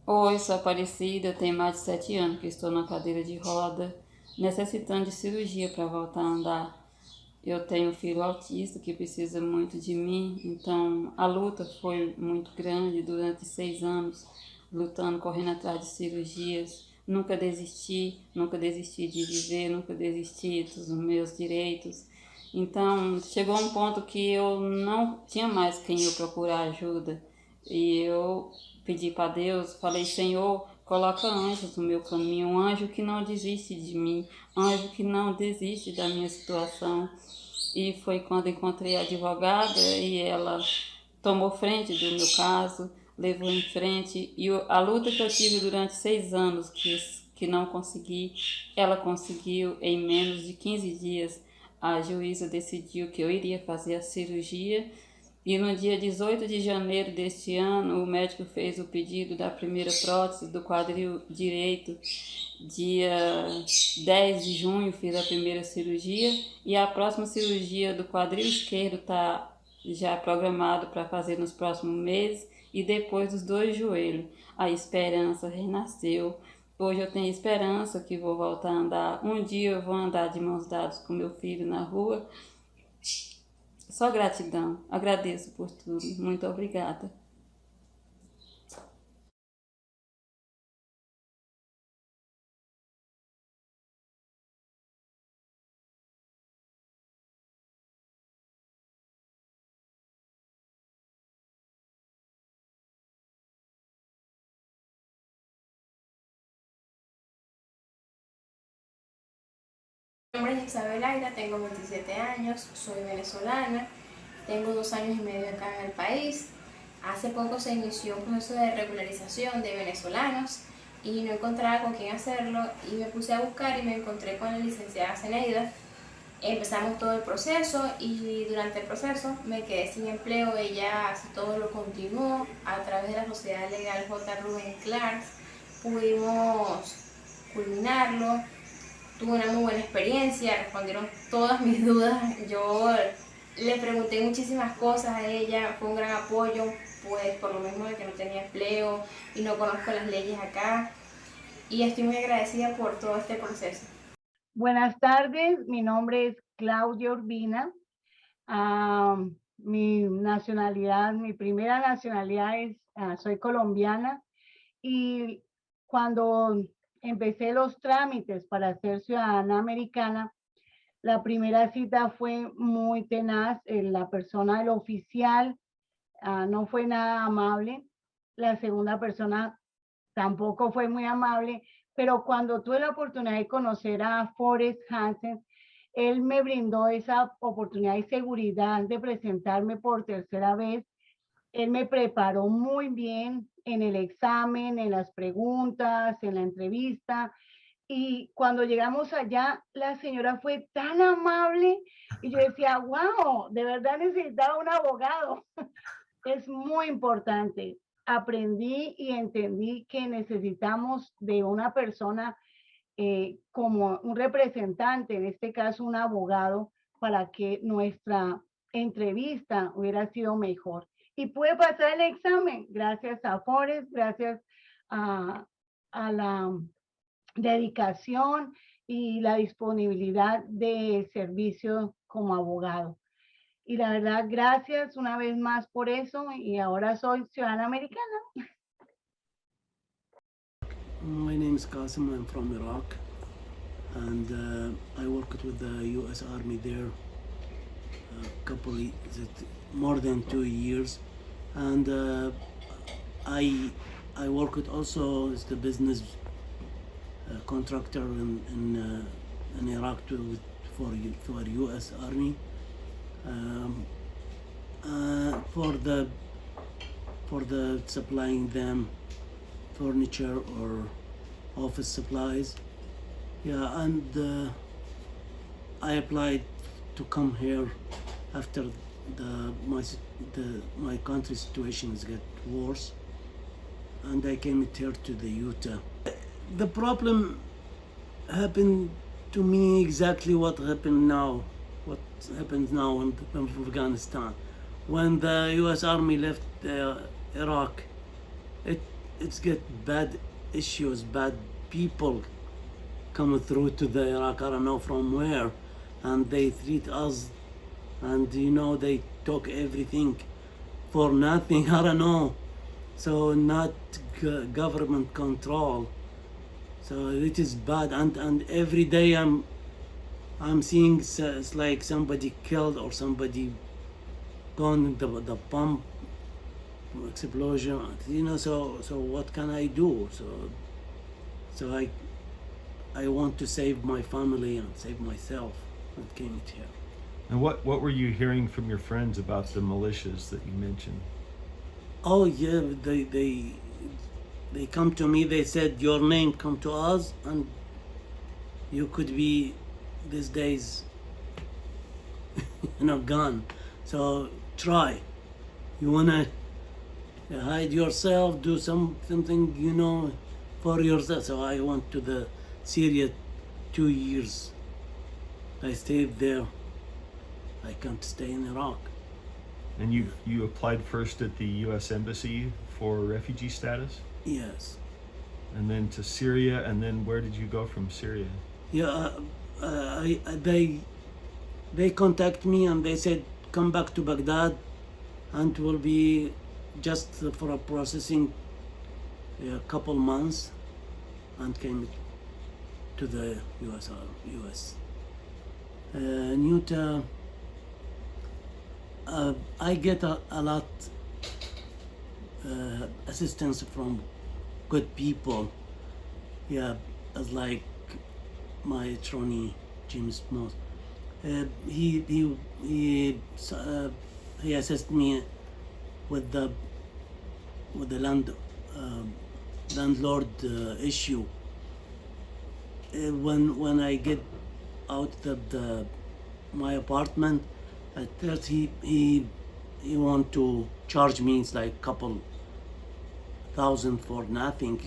Oi, sou Aparecida, tenho mais de 7 anos que estou na cadeira de roda, necessitando de cirurgia para voltar a andar. Eu tenho um filho autista que precisa muito de mim, então a luta foi muito grande durante 6 anos, lutando, correndo atrás de cirurgias. Nunca desisti de viver, nunca desisti dos meus direitos. Então chegou um ponto que eu não tinha mais quem eu procurar ajuda. E eu pedi para Deus, falei, Senhor, coloca anjos no meu caminho, um anjo que não desiste de mim, anjo que não desiste da minha situação. E foi quando encontrei a advogada e ela tomou frente do meu caso, levou em frente. E a luta que eu tive durante 6 anos, que não consegui, ela conseguiu em menos de 15 dias. A juíza decidiu que eu iria fazer a cirurgia e no dia 18 de janeiro deste ano, o médico fez o pedido da primeira prótese do quadril direito. Dia 10 de junho fiz a primeira cirurgia e a próxima cirurgia do quadril esquerdo está já programado para fazer nos próximos meses e depois dos dois joelhos. A esperança renasceu. Hoje eu tenho esperança que vou voltar a andar. Um dia eu vou andar de mãos dadas com meu filho na rua. Só gratidão. Agradeço por tudo. Muito obrigada. Mi nombre es Isabel Aira, tengo 27 años, soy venezolana, tengo 2 años y medio acá en el país. Hace poco se inició un proceso de regularización de venezolanos y no encontraba con quién hacerlo y me puse a buscar y me encontré con la licenciada Zeneida. Empezamos todo el proceso y durante el proceso me quedé sin empleo. Ella así todo lo continuó a través de la Sociedad Legal J. Rubén Clark. Pudimos culminarlo. Tuve una muy buena experiencia, respondieron todas mis dudas. Yo le pregunté muchísimas cosas a ella, fue un gran apoyo, pues por lo mismo de que no tenía empleo y no conozco las leyes acá. Y estoy muy agradecida por todo este proceso. Buenas tardes, mi nombre es Claudia Urbina. Mi nacionalidad, mi primera nacionalidad es, soy colombiana y cuando empecé los trámites para ser ciudadana americana, la primera cita fue muy tenaz. La persona, el oficial, no fue nada amable. La segunda persona tampoco fue muy amable, pero cuando tuve la oportunidad de conocer a Forrest Hansen, él me brindó esa oportunidad y seguridad de presentarme por tercera vez. Él me preparó muy bien en el examen, en las preguntas, en la entrevista. Y cuando llegamos allá, la señora fue tan amable y yo decía, wow, de verdad necesitaba un abogado. Es muy importante. Aprendí y entendí que necesitamos de una persona como un representante, en este caso un abogado, para que nuestra entrevista hubiera sido mejor. Y pude pasar el examen gracias a Forrest, gracias a la dedicación y la disponibilidad de servicio como abogado. Y la verdad, gracias una vez más por eso y ahora soy ciudadana americana. My name is Qasim. I'm from Iraq, and I worked with the U.S. Army there more than 2 years, and I worked also as the business contractor in Iraq for U.S. Army um, for the supplying them furniture or office supplies. Yeah, and I applied to come here after my country situations get worse, and I came here to the Utah. The problem happened to me exactly what happened now. What happens now in Afghanistan, when the U.S. Army left Iraq. it's get bad issues, bad people come through to the Iraq, I don't know from where, and they treat us, and they talk everything for nothing. I don't know. So not government control. So it is bad, and every day I'm seeing it's like somebody killed or somebody gone the bomb explosion. So what can I do? So I want to save my family and save myself and came here. And what were you hearing from your friends about the militias that you mentioned? Oh yeah, they come to me. They said your name come to us, and you could be these days, gone. So try. You wanna hide yourself, do something, for yourself. So I went to the Syria 2 years. I stayed there. I can't stay in Iraq. And you applied first at the U.S. Embassy for refugee status? Yes. And then to Syria, and then where did you go from Syria? Yeah, they contact me and they said come back to Baghdad, and will be just for a processing a couple months, and came to the U.S. Newta. I get a lot assistance from good people. Yeah, as like my attorney James Moss. He assisted me with the landlord issue. When I get out of my apartment, at first he want to charge me. It's like couple thousand for nothing.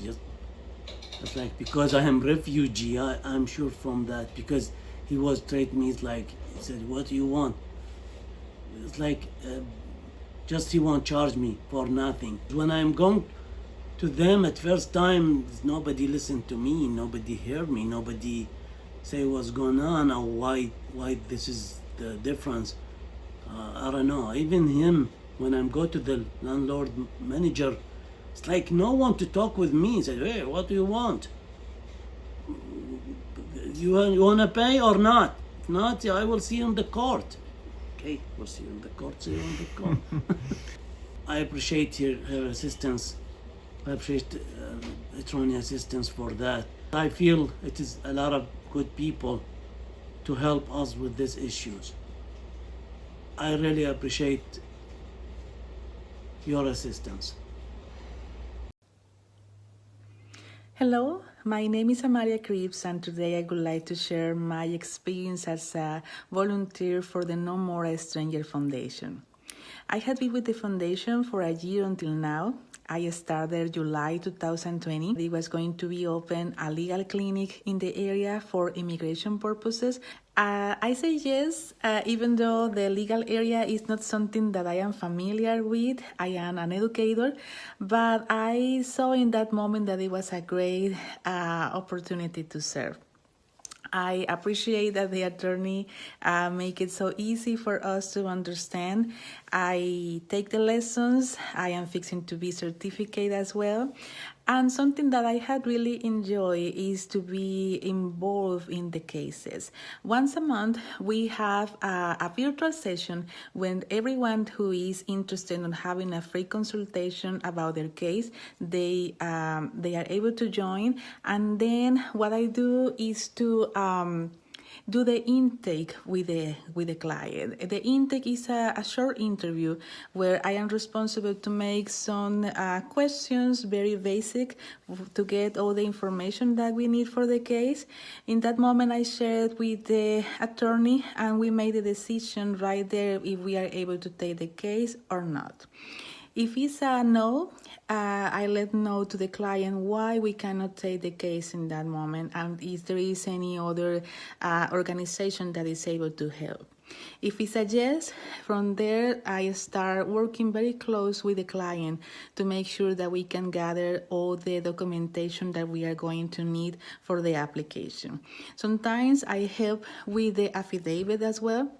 It's like because I am refugee. I'm sure from that, because he was treating me like, he said, what do you want? It's like just he won't charge me for nothing. When I'm going to them at first time, nobody listened to me, nobody heard me, nobody say what's going on or why this is the difference. I don't know. Even him, when I go to the landlord manager, it's like no one to talk with me. He said, hey, what do you want? You want to pay or not? If not, I will see you in the court. Okay, we'll see you in the court. See you in the court. I appreciate her assistance. I appreciate attorney assistance for that. I feel it is a lot of good people to help us with these issues. I really appreciate your assistance. Hello, my name is Amalia Cripps, and today I would like to share my experience as a volunteer for the No More a Stranger Foundation. I had been with the foundation for a year until now. I started July 2020. It was going to be open a legal clinic in the area for immigration purposes. I say yes, even though the legal area is not something that I am familiar with. I am an educator, but I saw in that moment that it was a great opportunity to serve. I appreciate that the attorney make it so easy for us to understand. I take the lessons. I am fixing to be certificate as well. And something that I had really enjoyed is to be involved in the cases. Once a month, we have a virtual session when everyone who is interested in having a free consultation about their case, they are able to join. And then what I do is to do the intake with the client. The intake is a short interview where I am responsible to make some questions, very basic, to get all the information that we need for the case. In that moment, I shared with the attorney, and we made a decision right there if we are able to take the case or not. If it's a no, I let know to the client why we cannot take the case in that moment, and if there is any other organization that is able to help. If it's a yes, from there I start working very close with the client to make sure that we can gather all the documentation that we are going to need for the application. Sometimes I help with the affidavit as well.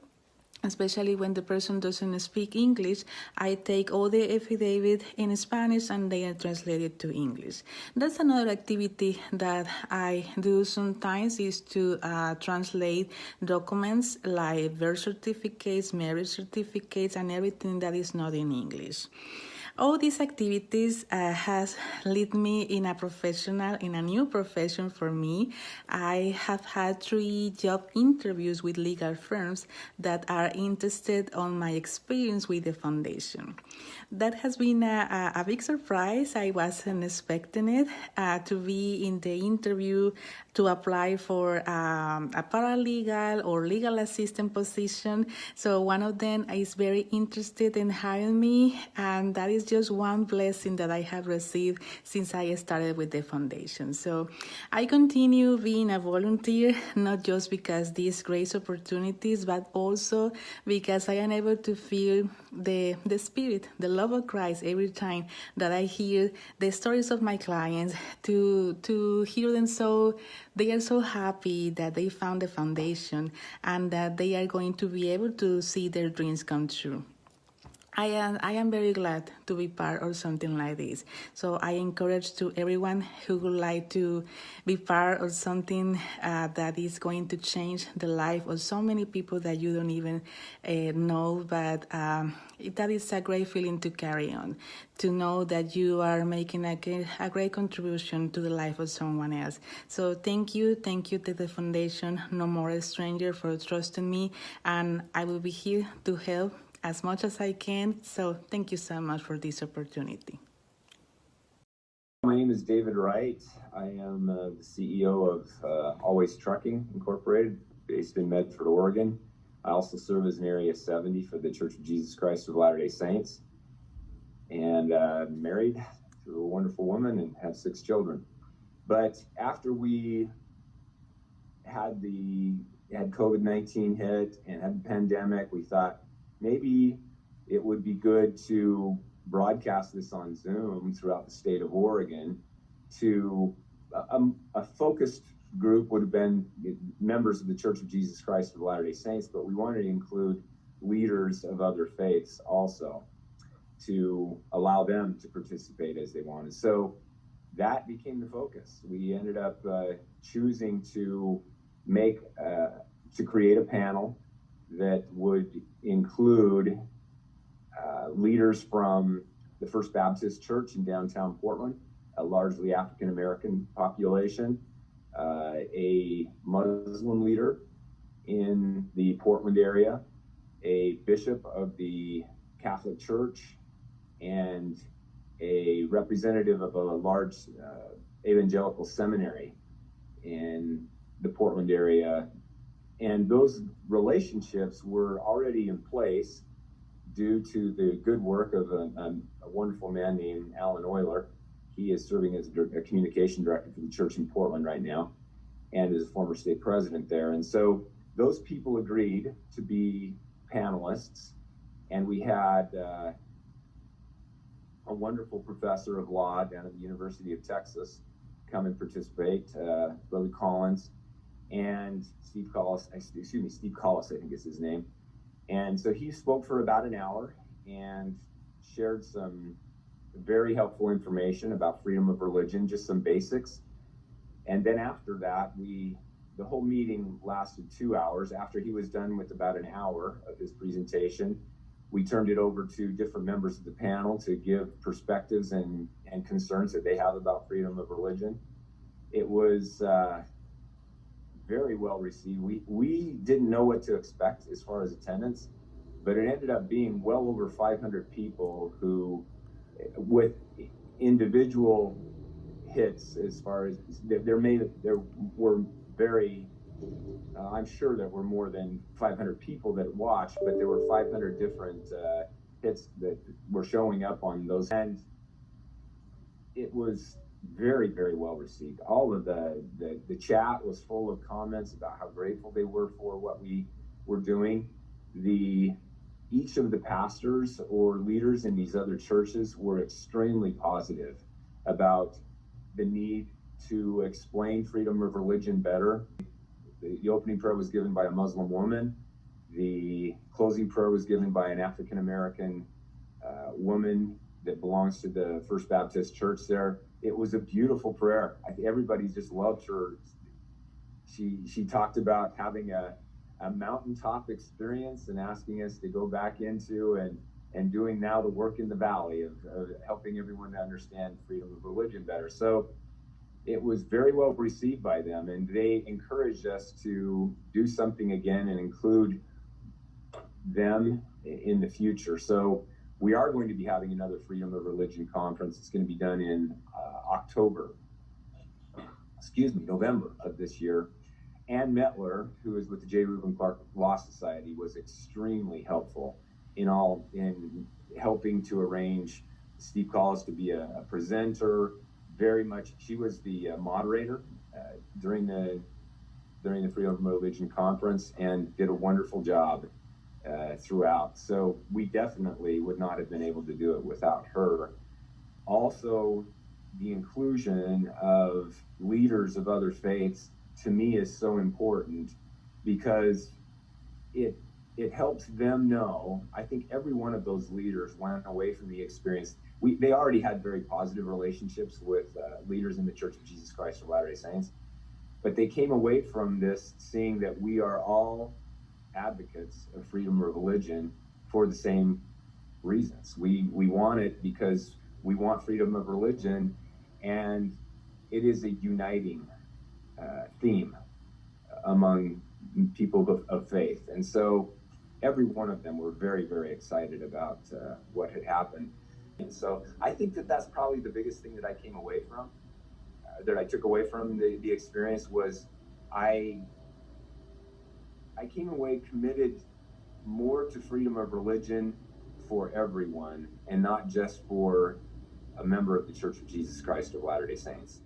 Especially when the person doesn't speak English, I take all the affidavit in Spanish and they are translated to English. That's another activity that I do sometimes, is to translate documents like birth certificates, marriage certificates, and everything that is not in English. All these activities has led me in a new profession for me. I have had 3 job interviews with legal firms that are interested on my experience with the foundation. That has been a big surprise. I wasn't expecting it to be in the interview to apply for a paralegal or legal assistant position. So one of them is very interested in hiring me, and that is just one blessing that I have received since I started with the foundation. So I continue being a volunteer, not just because these great opportunities, but also because I am able to feel the spirit, the love of Christ every time that I hear the stories of my clients, to hear them they are so happy that they found the foundation and that they are going to be able to see their dreams come true. I am very glad to be part of something like this. So I encourage to everyone who would like to be part of something that is going to change the life of so many people that you don't even know, but that is a great feeling to carry on, to know that you are making a great contribution to the life of someone else. So thank you to the foundation No More Stranger for trusting me, and I will be here to help as much as I can. So thank you so much for this opportunity. My name is David Wright. I am the CEO of Always Trucking Incorporated, based in Medford, Oregon. I also serve as an Area 70 for the Church of Jesus Christ of Latter-day Saints, and married to a wonderful woman and have 6 children. But after we had COVID-19 hit and had the pandemic, we thought maybe it would be good to broadcast this on Zoom throughout the state of Oregon to a focused group would have been members of the Church of Jesus Christ of Latter-day Saints, but we wanted to include leaders of other faiths also to allow them to participate as they wanted. So that became the focus. We ended up choosing to create a panel that would include leaders from the First Baptist Church in downtown Portland, a largely African-American population, a Muslim leader in the Portland area, a bishop of the Catholic Church, and a representative of a large evangelical seminary in the Portland area. And those relationships were already in place due to the good work of a wonderful man named Alan Euler. He is serving as a communication director for the church in Portland right now, and is a former state president there. And so those people agreed to be panelists, and we had a wonderful professor of law down at the University of Texas come and participate, Brother Collins, and Steve Collis, I think is his name. And so he spoke for about an hour and shared some very helpful information about freedom of religion, just some basics. And then after that, the whole meeting lasted 2 hours. After he was done with about an hour of his presentation, we turned it over to different members of the panel to give perspectives and concerns that they have about freedom of religion. It was very well received. We didn't know what to expect as far as attendance, but it ended up being well over 500 people who, with individual hits, as far as I'm sure there were more than 500 people that watched, but there were 500 different hits that were showing up on those, and it was very, very well received. All of the chat was full of comments about how grateful they were for what we were doing. each of the pastors or leaders in these other churches were extremely positive about the need to explain freedom of religion better. The opening prayer was given by a Muslim woman. The closing prayer was given by an African American woman that belongs to the First Baptist Church there. It was a beautiful prayer. I think everybody just loved her. She talked about having a mountaintop experience and asking us to go back into and doing now the work in the valley of helping everyone to understand freedom of religion better. So it was very well received by them, and they encouraged us to do something again and include them in the future. So we are going to be having another Freedom of Religion conference. It's going to be done in November of this year. Ann Mettler, who is with the J. Reuben Clark Law Society, was extremely helpful in helping to arrange Steve Collis to be a presenter. Very much, she was the moderator during the Freedom of Religion conference and did a wonderful job throughout. So we definitely would not have been able to do it without her. Also, the inclusion of leaders of other faiths to me is so important because it helps them know. I think every one of those leaders went away from the experience. They already had very positive relationships with leaders in the Church of Jesus Christ of Latter-day Saints, but they came away from this seeing that we are all advocates of freedom of religion for the same reasons. We want it because we want freedom of religion, and it is a uniting theme among people of faith. And so every one of them were very, very excited about what had happened. And so I think that that's probably the biggest thing that I came away from, that I took away from the experience was I came away committed more to freedom of religion for everyone and not just for a member of the Church of Jesus Christ of Latter-day Saints.